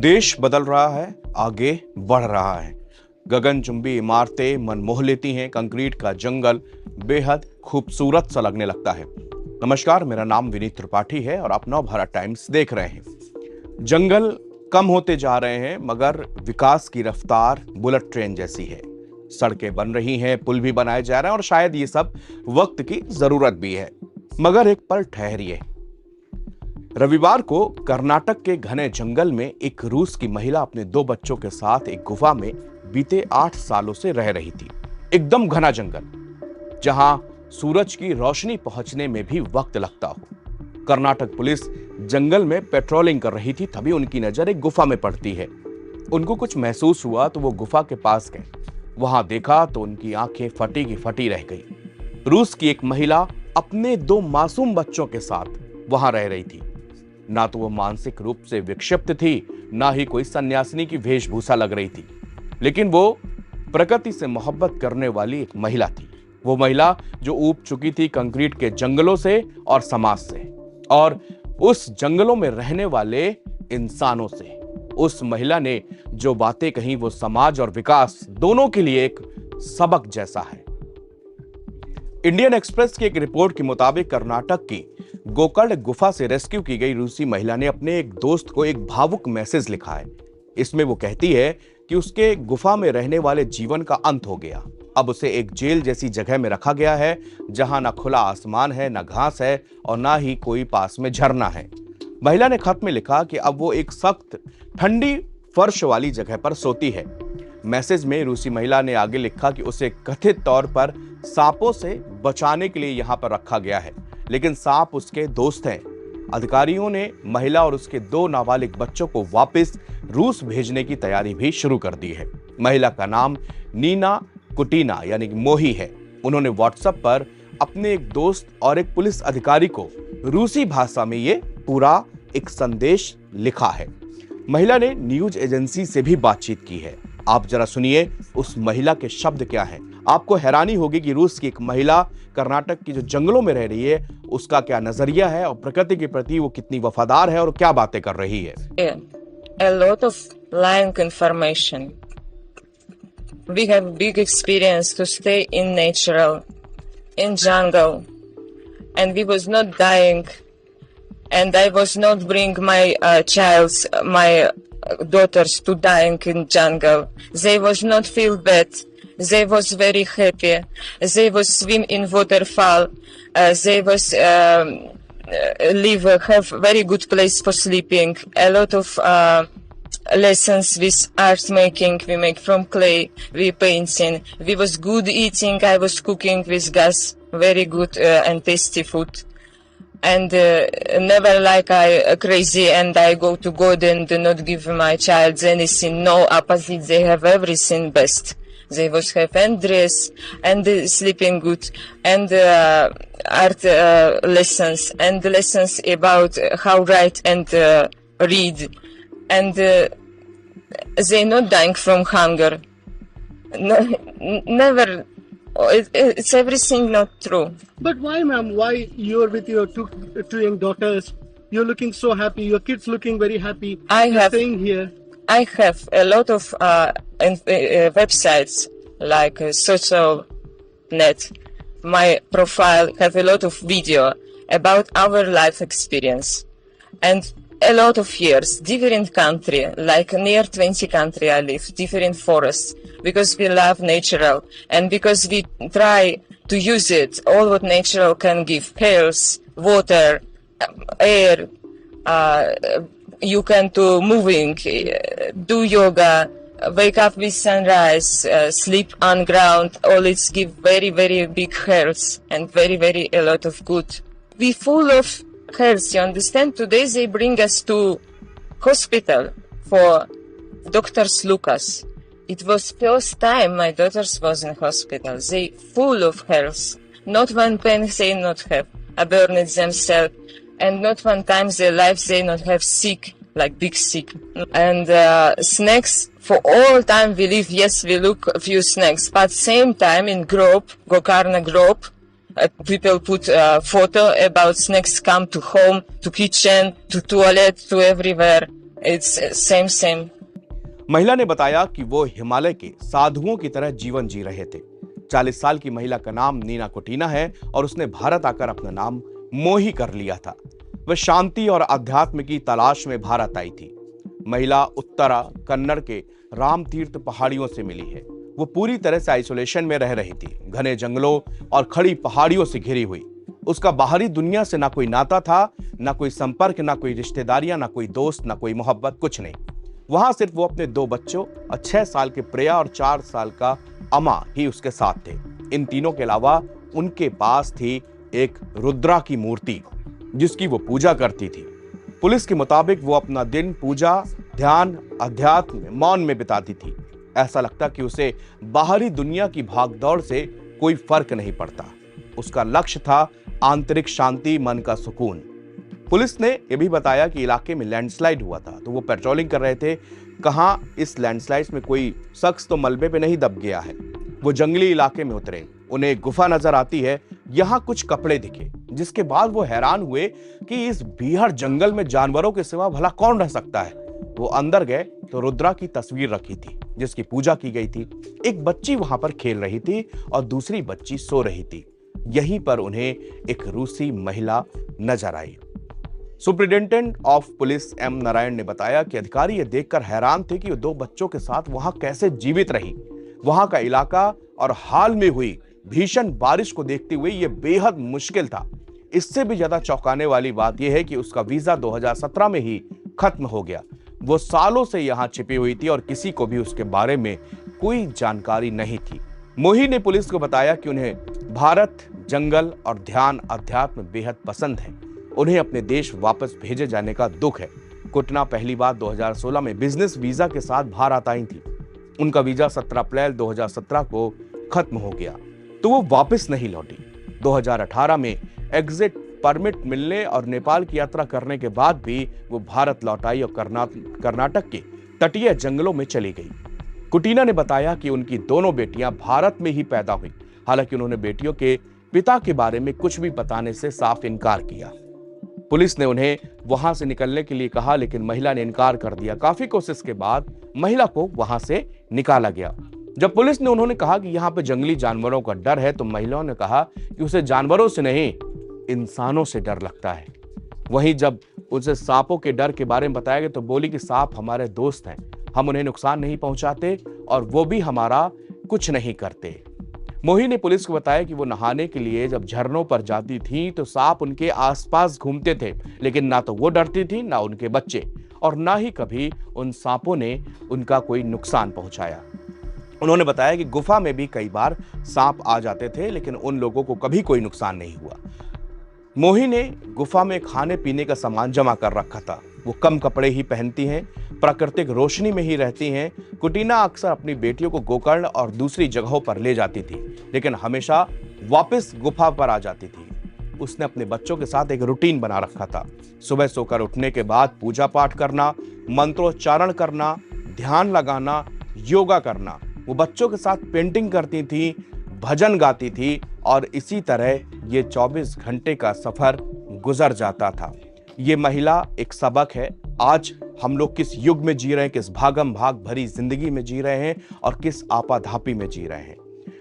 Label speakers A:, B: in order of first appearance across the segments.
A: देश बदल रहा है, आगे बढ़ रहा है। गगनचुंबी इमारतें मन मोह लेती हैं, कंक्रीट का जंगल बेहद खूबसूरत सा लगने लगता है। नमस्कार, मेरा नाम विनीत त्रिपाठी है और आप नवभारत टाइम्स देख रहे हैं। जंगल कम होते जा रहे हैं, मगर विकास की रफ्तार बुलेट ट्रेन जैसी है। सड़कें बन रही हैं, पुल भी बनाए जा रहे हैं और शायद ये सब वक्त की जरूरत भी है। मगर एक पल ठहरिए। रविवार को कर्नाटक के घने जंगल में एक रूस की महिला अपने 2 बच्चों के साथ एक गुफा में बीते 8 सालों से रह रही थी। एकदम घना जंगल, जहां सूरज की रोशनी पहुंचने में भी वक्त लगता हो। कर्नाटक पुलिस जंगल में पेट्रोलिंग कर रही थी, तभी उनकी नजर एक गुफा में पड़ती है। उनको कुछ महसूस हुआ तो वो गुफा के पास गए। वहां देखा तो उनकी आंखें फटी की फटी रह गई। रूस की एक महिला अपने 2 मासूम बच्चों के साथ वहां रह रही थी। ना तो वो मानसिक रूप से विक्षिप्त थी, ना ही कोई सन्यासिनी की वेशभूषा लग रही थी, लेकिन वो प्रकृति से मोहब्बत करने वाली एक महिला थी। वो महिला जो ऊब चुकी थी कंक्रीट के जंगलों से और समाज से, और उस जंगलों में रहने वाले इंसानों से। उस महिला ने जो बातें कही वो समाज और विकास दोनों के लिए एक सबक जैसा है। इंडियन एक्सप्रेस की एक रिपोर्ट के मुताबिक कर्नाटक की गोकर्ण गुफा से रेस्क्यू की गई रूसी महिला ने अपने एक दोस्त को एक भावुक मैसेज लिखा है। इसमें वो कहती है कि उसके गुफा में रहने वाले जीवन का अंत हो गया। अब उसे एक जेल जैसी जगह में रखा गया है, जहां ना खुला आसमान है, ना घास है और ना ही कोई पास में झरना है। महिला ने खत में लिखा कि अब वो एक सख्त ठंडी फर्श वाली जगह पर सोती है। मैसेज में रूसी महिला ने आगे लिखा कि उसे कथित तौर पर सांपों से बचाने के लिए यहां पर रखा गया है, लेकिन सांप उसके दोस्त हैं। अधिकारियों ने महिला और उसके 2 नाबालिग बच्चों को वापस रूस भेजने की तैयारी भी शुरू कर दी है। महिला का नाम नीना कुटीना यानी मोही है। उन्होंने व्हाट्सएप पर अपने एक दोस्त और एक पुलिस अधिकारी को रूसी भाषा में ये पूरा एक संदेश लिखा है। महिला ने न्यूज एजेंसी से भी बातचीत की है। आप जरा सुनिए उस महिला के शब्द क्या हैं। आपको हैरानी होगी कि रूस की एक महिला कर्नाटक की जो जंगलों में रह रही है, उसका क्या नजरिया है और प्रकृति के प्रति वो कितनी वफादार है और क्या बातें कर रही है।
B: A lot of lying information. We have big experience to stay in natural, in jungle, and we was not dying, and I was not bring my my daughters to dying in jungle. They was not feel bad. They was very happy. They was swim in waterfall. They was have very good place for sleeping. A lot of lessons with art making. We make from clay. We painting. We was good eating. I was cooking with gas. Very good and tasty food. And never like I crazy and I go to God and do not give my child anything. No, opposite. They have everything best. They was have and dress and sleeping good and art lessons and lessons about how write and read. And they not dying from hunger. No, never. It's everything not true.
C: But why, ma'am? Why you're with your two young daughters? You're looking so happy. Your kids looking very happy. You're staying here.
B: I have a lot of websites like social net. My profile have a lot of video about our life experience and a lot of years, different country, like near 20 country I live, different forests, because we love natural and because we try to use it, all what natural can give, health, water, air, you can do moving, do yoga, wake up with sunrise, sleep on ground, all it's give very, very big health and very, very a lot of good. We full of health, you understand? Today they bring us to hospital for Doctors Lucas. It was first time my daughters was in hospital. They full of health. Not one pain they not have. I burned themselves. And not one time their life they not have sick, like big sick. And snacks, for all time we live, yes, we look a few snacks. But same time in Gokarna Group, people put photo about snacks come to home, to kitchen, to toilet, to everywhere. It's same.
A: महिला ने बताया कि वो हिमालय के साधुओं की तरह जीवन जी रहे थे। 40 साल की महिला का नाम नीना कोटिना है और उसने भारत आकर अपना नाम मोही कर लिया था। वह शांति और अध्यात्म की तलाश में भारत आई थी। महिला उत्तरा कन्नड़ के राम तीर्थ पहाड़ियों से मिली है। वो पूरी तरह से आइसोलेशन में रह रही थी, घने जंगलों और खड़ी पहाड़ियों से घिरी हुई। उसका बाहरी दुनिया से ना कोई नाता था, ना कोई संपर्क, ना कोई रिश्तेदारियां, ना कोई दोस्त, ना कोई मोहब्बत, कुछ नहीं। वहां सिर्फ वो अपने 2 बच्चों और 6 साल के प्रिया और 4 साल का अमा ही उसके साथ थे। इन तीनों के अलावा उनके पास थी एक रुद्रा की मूर्ति जिसकी वो पूजा करती थी। पुलिस के मुताबिक वो अपना दिन पूजा, ध्यान, अध्यात्म, मौन में बिताती थी। ऐसा लगता कि उसे बाहरी दुनिया की भागदौड़ से कोई फर्क नहीं पड़ता। उसका लक्ष्य था आंतरिक शांति, मन का सुकून। पुलिस ने यह भी बताया कि इलाके में लैंडस्लाइड हुआ था, तो वो पेट्रोलिंग कर रहे थे। कहां इस लैंडस्लाइड में कोई शख्स तो मलबे पे नहीं दब गया है। वो जंगली इलाके में उतरे, उन्हें एक गुफा नजर आती है। यहां कुछ कपड़े दिखे, जिसके बाद वो हैरान हुए कि इस बीहड़ जंगल में जानवरों के सिवा भला कौन रह सकता है। वो अंदर गए तो रुद्रा की तस्वीर रखी थी जिसकी पूजा की गई थी। एक बच्ची वहां पर खेल रही थी और दूसरी बच्ची सो रही थी। यहीं पर उन्हें एक रूसी महिला नजर आई। Superintendent of police M Narayan ने बताया कि अधिकारी ये देखकर हैरान थे कि वो 2 बच्चों के साथ वहां कैसे जीवित रही। वहां का इलाका और हाल में हुई भीषण बारिश को देखते हुए यह बेहद मुश्किल था। इससे भी ज्यादा चौंकाने वाली बात यह है कि उसका वीजा 2017 में ही खत्म हो गया। वो सालों से यहां छिपी हुई थी और किसी को भी उसके बारे में कोई जानकारी नहीं थी। मोही ने पुलिस को बताया कि उन्हें भारत, जंगल और ध्यान, अध्यात्म बेहद पसंद है। उन्हें अपने देश वापस भेजे जाने का दुख है। कोटिना पहली बार 2016 में बिजनेस वीजा के साथ भारत आई थी। उनका वीजा 17 अप्रैल 2017 को खत्म हो गया, तो वो वापस नहीं लौटी। 2018 में एग्जिट परमिट मिलने और नेपाल की यात्रा करने के बाद भी वो भारत लौट आई और कर्नाटक के तटीय जंगलों में चली गई। कोटिना ने बताया कि उनकी दोनों बेटियां भारत में ही पैदा हुई। हालांकि उन्होंने बेटियों के पिता के बारे में कुछ भी बताने से साफ इनकार किया। पुलिस ने उन्हें वहां से निकलने के लिए कहा, लेकिन महिला ने इनकार कर दिया। काफी कोशिश के बाद महिला को वहां से निकाला गया। जब पुलिस ने उन्होंने कहा कि यहाँ पे जंगली जानवरों का डर है, तो महिलाओं ने कहा कि उसे जानवरों से नहीं, इंसानों से डर लगता है। वहीं जब उसे सांपों के डर के बारे में बताया गया तो बोली कि सांप हमारे दोस्त हैं, हम उन्हें नुकसान नहीं पहुंचाते और वो भी हमारा कुछ नहीं करते। मोही ने पुलिस को बताया कि वो नहाने के लिए जब झरनों पर जाती थी तो सांप उनके आसपास घूमते थे, लेकिन ना तो वो डरती थी, ना उनके बच्चे, और ना ही कभी उन सांपों ने उनका कोई नुकसान पहुंचाया। उन्होंने बताया कि गुफा में भी कई बार सांप आ जाते थे, लेकिन उन लोगों को कभी कोई नुकसान नहीं हुआ। मोही ने गुफा में खाने पीने का सामान जमा कर रखा था। वो कम कपड़े ही पहनती हैं, प्राकृतिक रोशनी में ही रहती हैं। कोटिना अक्सर अपनी बेटियों को गोकर्ण और दूसरी जगहों पर ले जाती थी, लेकिन हमेशा वापस गुफा पर आ जाती थी। उसने अपने बच्चों के साथ एक रूटीन बना रखा था। सुबह सोकर उठने के बाद पूजा पाठ करना, मंत्रोच्चारण करना, ध्यान लगाना, योगा करना। वो बच्चों के साथ पेंटिंग करती थी, भजन गाती थी और इसी तरह ये 24 घंटे का सफर गुजर जाता था। ये महिला एक सबक है। आज हम लोग किस युग में जी रहे हैं, किस भागम भाग भरी जिंदगी में जी रहे हैं और किस आपाधापी में जी रहे हैं।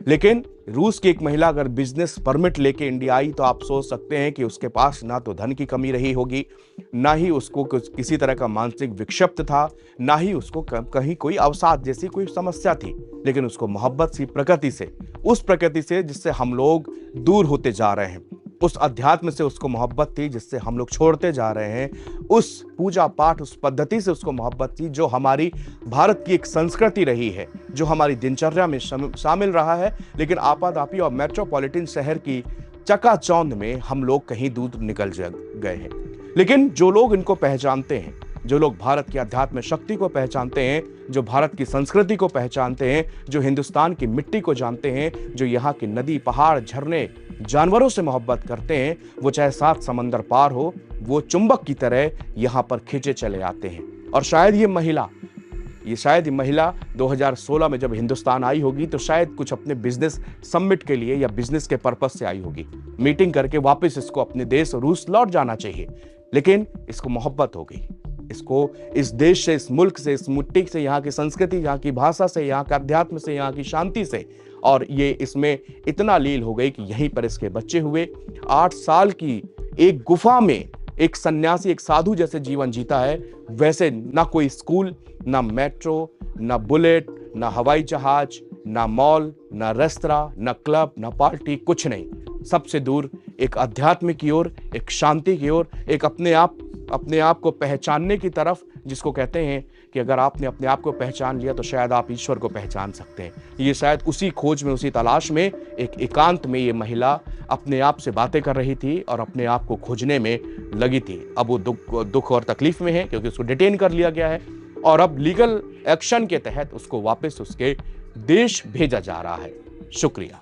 A: लेकिन रूस की एक महिला अगर बिजनेस परमिट लेके इंडिया आई तो आप सोच सकते हैं कि उसके पास ना तो धन की कमी रही होगी, ना ही उसको किसी तरह का मानसिक विक्षिप्त था, ना ही उसको कहीं कोई अवसाद जैसी कोई समस्या थी। लेकिन उसको मोहब्बत सी प्रकृति से, उस प्रकृति से जिससे हम लोग दूर होते जा रहे हैं, उस अध्यात्म से उसको मोहब्बत थी जिससे हम लोग छोड़ते जा रहे हैं, उस पूजा पाठ, उस पद्धति से उसको मोहब्बत थी जो हमारी भारत की एक संस्कृति रही है, जो हमारी दिनचर्या में शामिल रहा है। लेकिन आपाधापी और मेट्रोपॉलिटन शहर की चकाचौंध में हम लोग कहीं दूर निकल गए हैं। लेकिन जो लोग इनको पहचानते हैं, जो लोग भारत की अध्यात्म शक्ति को पहचानते हैं, जो भारत की संस्कृति को पहचानते हैं, जो हिंदुस्तान की मिट्टी को जानते हैं, जो यहाँ की नदी, पहाड़, झरने, जानवरों से मोहब्बत करते हैं, वो चाहे 7 समंदर पार हो, वो चुंबक की तरह यहाँ पर खींचे चले आते हैं। और शायद ये महिला 2016 में जब हिंदुस्तान आई होगी तो शायद कुछ अपने बिजनेस समिट के लिए या बिजनेस के पर्पज से आई होगी। मीटिंग करके वापस इसको अपने देश रूस लौट जाना चाहिए, लेकिन इसको मोहब्बत हो गई, इसको इस देश से, इस मुल्क से, इस मिट्टी से, यहाँ की संस्कृति, यहाँ की भाषा से, यहाँ के अध्यात्म से, यहाँ की शांति से, और ये इसमें इतना लीन हो गई कि यहीं पर इसके बच्चे हुए। 8 साल की एक गुफा में एक सन्यासी, एक साधु जैसे जीवन जीता है, वैसे ना कोई स्कूल, ना मेट्रो, ना बुलेट, ना हवाई जहाज, ना मॉल, ना रेस्तरा, ना क्लब, ना पार्टी, कुछ नहीं। सबसे दूर एक अध्यात्म की ओर, एक शांति की ओर, एक अपने आप को पहचानने की तरफ, जिसको कहते हैं कि अगर आपने अपने आप को पहचान लिया तो शायद आप ईश्वर को पहचान सकते हैं। ये शायद उसी खोज में, उसी तलाश में, एक एकांत में ये महिला अपने आप से बातें कर रही थी और अपने आप को खोजने में लगी थी। अब वो दुख और तकलीफ में है क्योंकि उसको डिटेन कर लिया गया है और अब लीगल एक्शन के तहत उसको वापस उसके देश भेजा जा रहा है। शुक्रिया।